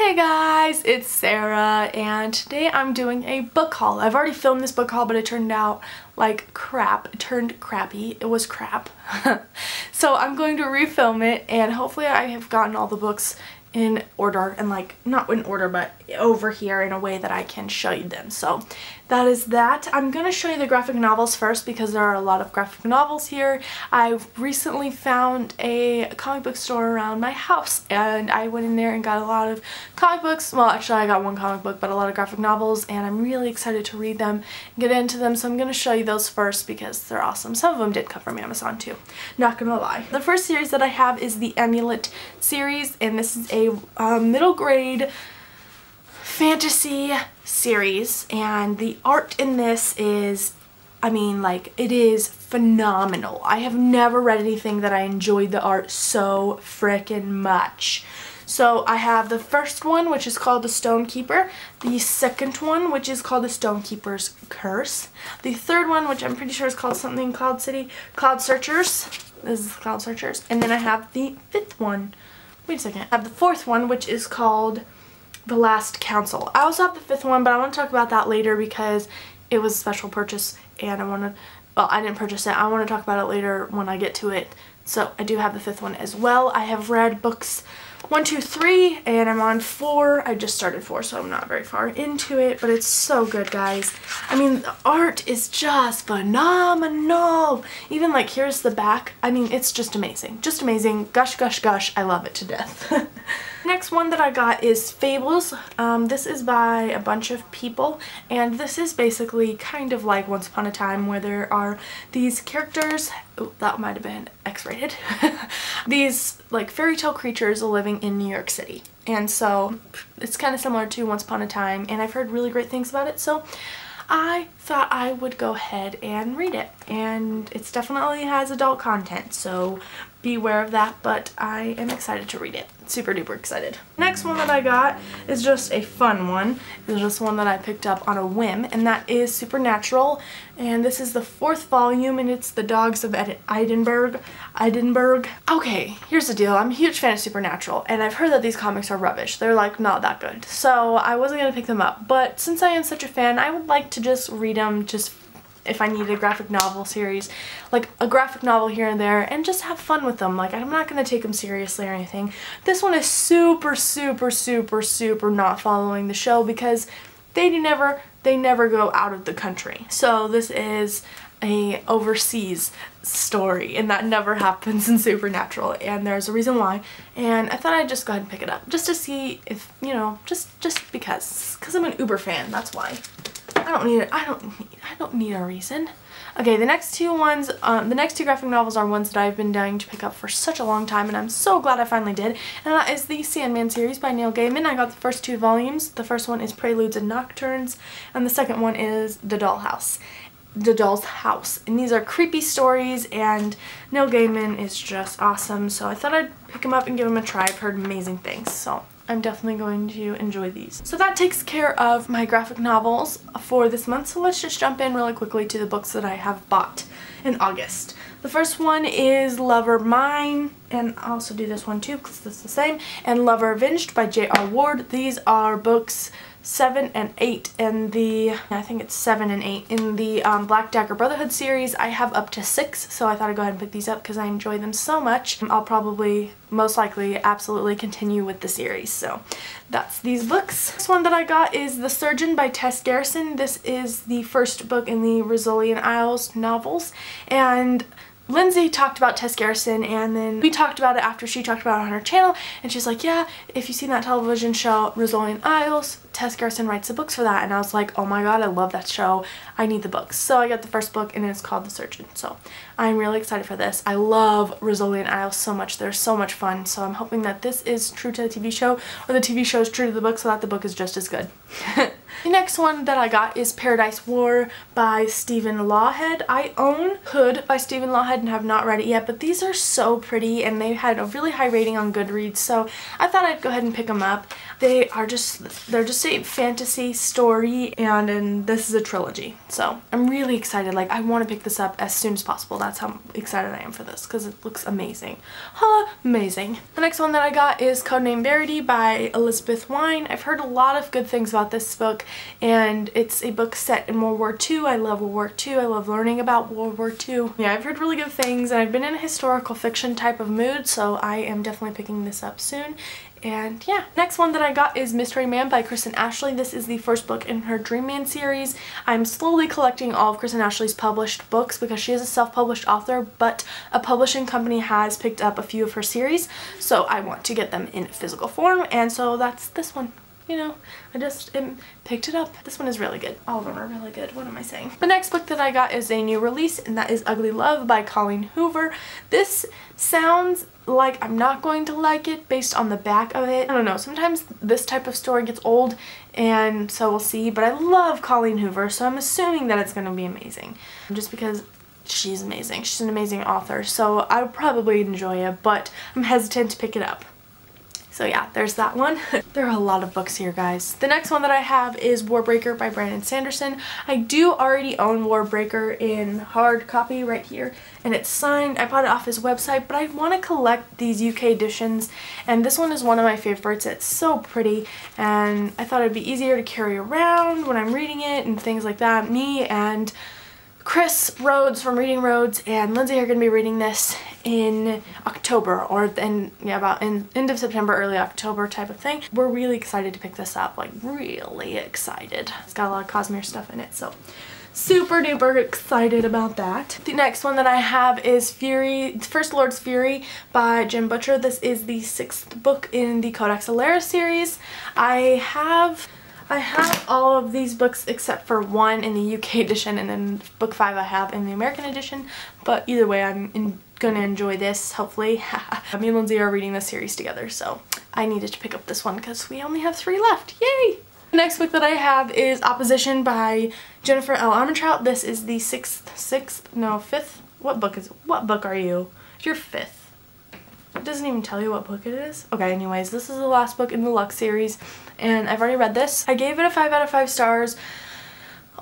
Hey guys, it's Sarah, and today I'm doing a book haul. I've already filmed this book haul, but it turned out like crap. It turned crappy. It was crap. So I'm going to refilm it, and hopefully I have gotten all the books in order, and like not in order but over here in a way that I can show you them. So that is that. I'm gonna show you the graphic novels first because there are a lot of graphic novels here. I've recently found a comic book store around my house, and I went in there and got a lot of comic books. Well, actually I got one comic book, but a lot of graphic novels, and I'm really excited to read them and get into them. So I'm gonna show you those first because they're awesome. Some of them did come from Amazon too, not gonna lie. The first series that I have is the Amulet series, and this is a middle grade fantasy series, and the art in this is, I mean, like, it is phenomenal. I have never read anything that I enjoyed the art so frickin' much. So I have the first one, which is called The Stone Keeper, the second one, which is called The Stone Keeper's Curse, the third one, which I'm pretty sure is called something Cloud City, Cloud Searchers. This is Cloud Searchers. And then I have the fifth one. Wait a second. I have the fourth one, which is called The Last Council. I also have the fifth one, but I want to talk about that later because it was a special purchase, and well, I didn't purchase it. I want to talk about it later when I get to it. So I do have the fifth one as well. I have read books 1, 2, 3, and I'm on 4. I just started 4, so I'm not very far into it, but it's so good, guys. I mean, the art is just phenomenal. Even like, here's the back. I mean, it's just amazing. Just amazing. Gush, gush, gush. I love it to death. Next one that I got is Fables. This is by a bunch of people, and this is basically kind of like Once Upon a Time, where there are these characters. Oh, that might have been X-rated. These like fairy tale creatures living in New York City, and so it's kind of similar to Once Upon a Time, and I've heard really great things about it, so I thought I would go ahead and read it. And it definitely has adult content, so beware of that, but I am excited to read it. Super duper excited. Next one that I got is just a fun one. It's just one that I picked up on a whim, and that is Supernatural. And this is the 4th volume, and it's The Dogs of Edinburgh. Okay, here's the deal. I'm a huge fan of Supernatural, and I've heard that these comics are rubbish. They're like not that good. So I wasn't gonna pick them up, but since I am such a fan, I would like to just read them just if I needed a graphic novel series, like a graphic novel here and there, and just have fun with them. Like, I'm not going to take them seriously or anything. This one is super, super, super, super not following the show because they never go out of the country. So this is a overseas story, and that never happens in Supernatural, and there's a reason why, and I thought I'd just go ahead and pick it up just to see if, you know, just because I'm an uber fan, that's why. I don't need a reason. Okay, the next two graphic novels are ones that I've been dying to pick up for such a long time, and I'm so glad I finally did. And that is the Sandman series by Neil Gaiman. I got the first 2 volumes. The first one is Preludes and Nocturnes, and the second one is The Doll's House. And these are creepy stories, and Neil Gaiman is just awesome, so I thought I'd pick him up and give him a try. I've heard amazing things, so I'm definitely going to enjoy these. So that takes care of my graphic novels for this month, so let's just jump in really quickly to the books that I have bought in August. The first one is Lover Mine, and I'll also do this one too because it's the same, and Lover Avenged by J.R. Ward. These are books 7 and 8 in the, I think it's 7 and 8 in the Black Dagger Brotherhood series. I have up to 6, so I thought I'd go ahead and pick these up because I enjoy them so much. I'll probably, most likely, absolutely continue with the series, so that's these books. Next one that I got is The Surgeon by Tess Garrison. This is the first book in the Rosalian Isles novels, and Lindsay talked about Tess Garrison, and then we talked about it after she talked about it on her channel, and she's like, yeah, if you've seen that television show Rosalian Isles, Tess Garrison writes the books for that. And I was like, oh my god, I love that show. I need the books. So I got the first book, and it's called The Surgeon. So I'm really excited for this. I love Rosalian Isles so much. They're so much fun. So I'm hoping that this is true to the TV show, or the TV show is true to the book, so that the book is just as good. The next one that I got is Paradise War by Stephen Lawhead. I own Hood by Stephen Lawhead and have not read it yet, but these are so pretty, and they had a really high rating on Goodreads, so I thought I'd go ahead and pick them up. they're just a fantasy story, and this is a trilogy. So I'm really excited. Like, I want to pick this up as soon as possible. That's how excited I am for this because it looks amazing. Amazing. The next one that I got is Codename Verity by Elizabeth Wine. I've heard a lot of good things about this book, and it's a book set in World War II. I love World War II. I love learning about World War II. Yeah, I've heard really good things, and I've been in a historical fiction type of mood, so I am definitely picking this up soon. And yeah, next one that I got is Mystery Man by Kristen Ashley. This is the first book in her Dream Man series. I'm slowly collecting all of Kristen Ashley's published books because she is a self-published author, but a publishing company has picked up a few of her series, so I want to get them in physical form, and so that's this one. You know, I just picked it up. This one is really good. All of them are really good. What am I saying? The next book that I got is a new release, and that is Ugly Love by Colleen Hoover. This sounds like I'm not going to like it based on the back of it. I don't know. Sometimes this type of story gets old, and so we'll see. But I love Colleen Hoover, so I'm assuming that it's going to be amazing. Just because she's amazing. She's an amazing author, so I would probably enjoy it, but I'm hesitant to pick it up. So yeah, there's that one. There are a lot of books here, guys. The next one that I have is Warbreaker by Brandon Sanderson. I do already own Warbreaker in hard copy right here, and it's signed. I bought it off his website, but I want to collect these UK editions, and this one is one of my favorites. It's so pretty, and I thought it'd be easier to carry around when I'm reading it and things like that. Me and Chris Rhodes from Reading Rhodes and Lindsay are going to be reading this in October, or then about in end of September, early October type of thing. We're really excited to pick this up, like really excited. It's got a lot of Cosmere stuff in it, so super duper excited about that. The next one that I have is First Lord's Fury by Jim Butcher. This is the 6th book in the Codex Alera series. I have all of these books except for one in the UK edition, and then book 5 I have in the American edition, but either way I'm gonna enjoy this, hopefully. Me and Lindsay are reading this series together, so I needed to pick up this one because we only have 3 left. Yay! The next book that I have is Opposition by Jennifer L. Armentrout. This is the 5th? What book are you? You're 5th. It doesn't even tell you what book it is. Okay, anyways, this is the last book in the Lux series, and I've already read this. I gave it a 5 out of 5 stars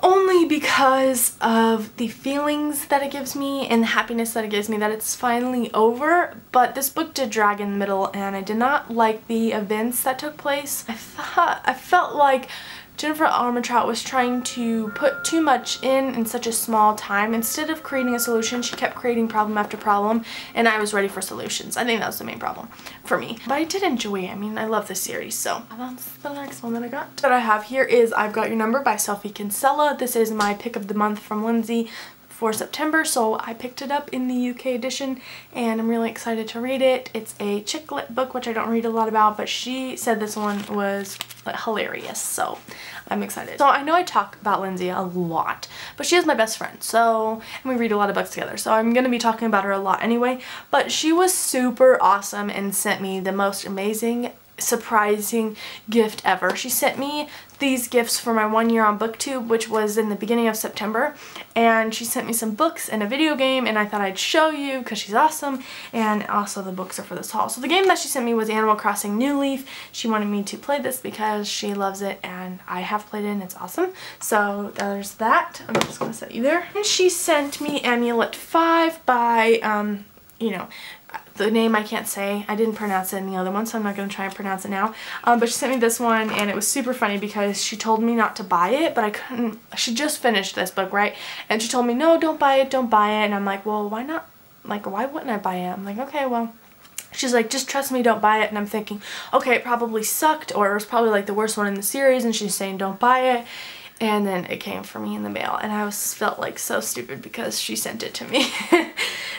only because of the feelings that it gives me and the happiness that it gives me that it's finally over, but this book did drag in the middle, and I did not like the events that took place. I felt like Jennifer Armentrout was trying to put too much in such a small time. Instead of creating a solution, she kept creating problem after problem, and I was ready for solutions. I think that was the main problem for me. But I did enjoy it. I mean, I love this series, so that's the next one that I got. What I have here is I've Got Your Number by Sophie Kinsella. This is my pick of the month from Lindsay for September, so I picked it up in the UK edition, and I'm really excited to read it. It's a chick lit book, which I don't read a lot about, but she said this one was hilarious, so I'm excited. So I know I talk about Lindsay a lot, but she is my best friend, so, and we read a lot of books together, so I'm gonna be talking about her a lot anyway. But she was super awesome and sent me the most amazing, surprising gift ever. She sent me these gifts for my 1 year on Booktube, which was in the beginning of September, and she sent me some books and a video game, and I thought I'd show you because she's awesome, and also the books are for this haul. So the game that she sent me was Animal Crossing New Leaf. She wanted me to play this because she loves it, and I have played it and it's awesome. So there's that. I'm just gonna set you there. And she sent me Amulet 5 by you know, the name I can't say. I didn't pronounce it in the other one, so I'm not going to try and pronounce it now. But she sent me this one, and it was super funny because she told me not to buy it, but I couldn't. She just finished this book, right? And she told me, no, don't buy it, don't buy it. And I'm like, well, why not? Like, why wouldn't I buy it? I'm like, okay, well. She's like, just trust me, don't buy it. And I'm thinking, okay, it probably sucked, or it was probably like the worst one in the series, and she's saying don't buy it. And then it came for me in the mail, and I felt like so stupid because she sent it to me.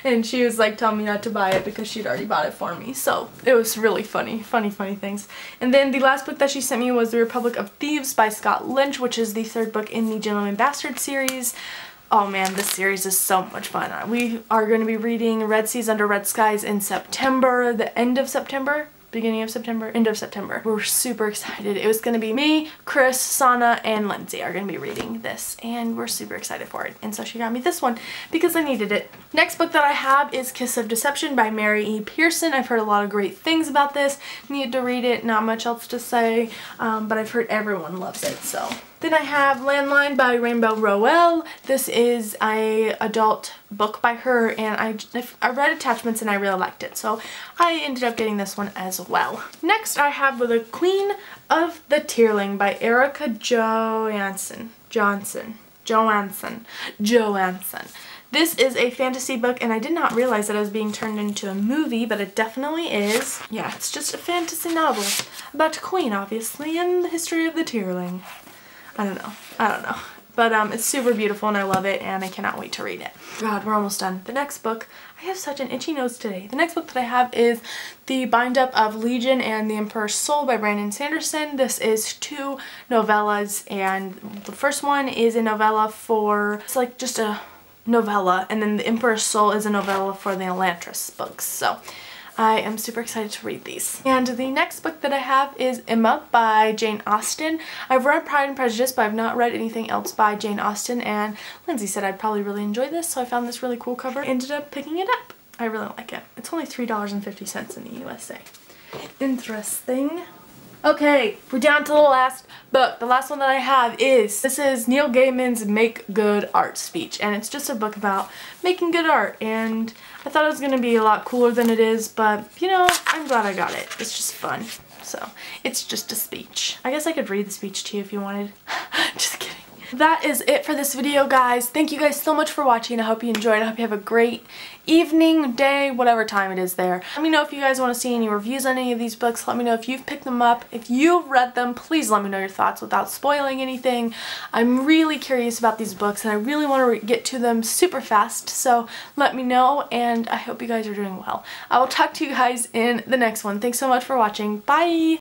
And she was like telling me not to buy it because she'd already bought it for me. So it was really funny things. And then the last book that she sent me was The Republic of Thieves by Scott Lynch, which is the 3rd book in the Gentleman Bastard series. Oh man, this series is so much fun. We are going to be reading Red Seas Under Red Skies in September, the end of September. beginning of September, end of September. We're super excited. It was going to be me, Chris, Sana, and Lindsay are going to be reading this, and we're super excited for it. And so she got me this one because I needed it. Next book that I have is Kiss of Deception by Mary E. Pearson. I've heard a lot of great things about this. Need to read it, not much else to say, but I've heard everyone loves it, so. Then I have Landline by Rainbow Rowell. This is a adult book by her, and I read attachments and I really liked it, so I ended up getting this one as well. Next I have The Queen of the Tearling by Erica Johansson. This is a fantasy book, and I did not realize that it was being turned into a movie, but it definitely is. Yeah, it's just a fantasy novel about a queen, obviously, and the history of the Tearling. I don't know. But it's super beautiful and I love it, and I cannot wait to read it. God, we're almost done. The next book, I have such an itchy nose today. The next book that I have is The Bind Up of Legion and the Emperor's Soul by Brandon Sanderson. This is 2 novellas, and the first one is a novella for, it's like just a novella, and then The Emperor's Soul is a novella for the Elantris books. So I am super excited to read these. And the next book that I have is Emma by Jane Austen. I've read Pride and Prejudice, but I've not read anything else by Jane Austen, and Lindsay said I'd probably really enjoy this, so I found this really cool cover. Ended up picking it up. I really like it. It's only $3.50 in the USA. Interesting. Okay, we're down to the last book. The last one that I have is, this is Neil Gaiman's Make Good Art speech, and it's just a book about making good art, and I thought it was going to be a lot cooler than it is, but you know, I'm glad I got it. It's just fun. So, it's just a speech. I guess I could read the speech to you if you wanted. Just kidding. That is it for this video, guys. Thank you guys so much for watching. I hope you enjoyed. I hope you have a great evening, day, whatever time it is there. Let me know if you guys want to see any reviews on any of these books. Let me know if you've picked them up. If you've read them, please let me know your thoughts without spoiling anything. I'm really curious about these books, and I really want to get to them super fast, so let me know, and I hope you guys are doing well. I will talk to you guys in the next one. Thanks so much for watching. Bye!